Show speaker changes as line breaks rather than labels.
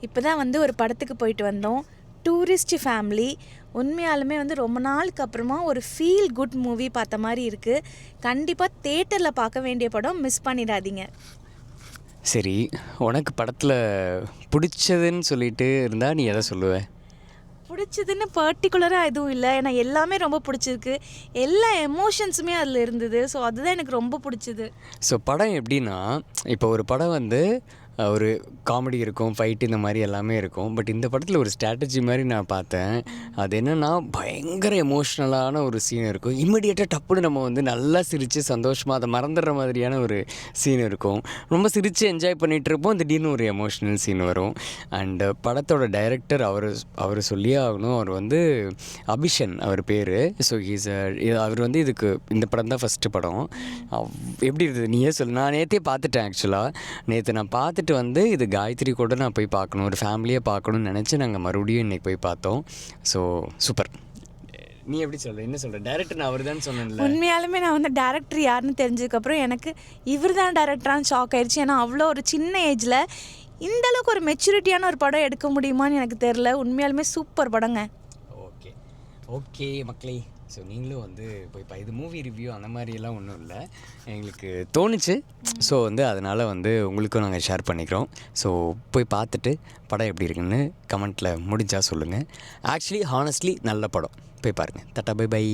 இப்போ தான் வந்து ஒரு படத்துக்கு போயிட்டு வந்தோம். Tourist family. உண்மையாலுமே வந்து ரொம்ப நாளுக்கு அப்புறமா ஒரு ஃபீல் குட் மூவி பார்த்த மாதிரி இருக்குது. கண்டிப்பாக தேட்டரில் பார்க்க வேண்டிய படம், மிஸ் பண்ணிடாதீங்க.
சரி, உனக்கு படத்தில் பிடிச்சதுன்னு சொல்லிட்டு இருந்தால் நீ எதை சொல்லுவ?
பிடிச்சதுன்னு பர்டிகுலராக எதுவும் இல்லை, ஏன்னா எல்லாமே ரொம்ப பிடிச்சிருக்கு. எல்லா எமோஷன்ஸுமே அதில் இருந்தது. ஸோ அதுதான் எனக்கு ரொம்ப பிடிச்சிது.
ஸோ படம் எப்படின்னா, இப்போ ஒரு படம் வந்து ஒரு காமெடி இருக்கும், ஃபைட் இந்த மாதிரி எல்லாமே இருக்கும். பட் இந்த படத்தில் ஒரு ஸ்ட்ராட்டஜி மாதிரி நான் பார்த்தேன். அது என்னென்னா, பயங்கர எமோஷ்னலான ஒரு சீன் இருக்கும். இம்மிடியேட்டாக டப்புன்னு நம்ம வந்து நல்லா சிரித்து சந்தோஷமாக அதை மறந்துடுற மாதிரியான ஒரு சீன் இருக்கும். ரொம்ப சிரித்து என்ஜாய் பண்ணிகிட்டு இருப்போம், திடீர்னு ஒரு எமோஷ்னல் சீன் வரும். அண்டு படத்தோட டைரக்டர் அவர் சொல்லியே ஆகணும். அவர் வந்து அபிஷன் அவர் பேர். ஸோ அவர் வந்து இதுக்கு இந்த படம் தான் ஃபஸ்ட்டு படம். எப்படி இருந்தது நீயே சொல்லு. நான் நேற்றே பார்த்துட்டேன். ஆக்சுவலாக நேற்று நான் பார்த்துட்டு வந்து இது காயத்ரி கூட நான் போய் பார்க்கணும், ஒரு ஃபேமிலியாக பார்க்கணும்னு நினச்சி நாங்கள் மறுபடியும் இன்றைக்கி போய் பார்த்தோம். So super. நீ எப்படி சொல்கிற, என்ன சொல்கிற? டேரக்டர் நான் அவர் தான் சொன்னேன்ல.
உண்மையாலுமே நான் வந்து டேரக்டர் யாருன்னு தெரிஞ்சதுக்கப்புறம் எனக்கு இவர் தான் டேரக்டரான்னு ஷாக் ஆயிடுச்சு. ஏன்னா அவ்வளோ ஒரு சின்ன ஏஜில் இந்தளவுக்கு ஒரு மெச்சூரிட்டியான ஒரு படம் எடுக்க முடியுமான்னு எனக்கு தெரில. உண்மையாலுமே சூப்பர் படங்க.
ஓகே ஓகே மக்களே, ஸோ நீங்களும் வந்து போய் இது மூவி ரிவ்யூ அந்த மாதிரியெல்லாம் ஒன்றும் இல்லை, எங்களுக்கு தோணுச்சு. ஸோ வந்து அதனால் வந்து உங்களுக்கும் நாங்கள் ஷேர் பண்ணிக்கிறோம். ஸோ போய் பார்த்துட்டு படம் எப்படி இருக்குன்னு கமெண்ட்டில் முடிஞ்சால் சொல்லுங்கள். ஆக்சுவலி ஹானஸ்ட்லி நல்ல படம், போய் பாருங்கள். Tata, bye by.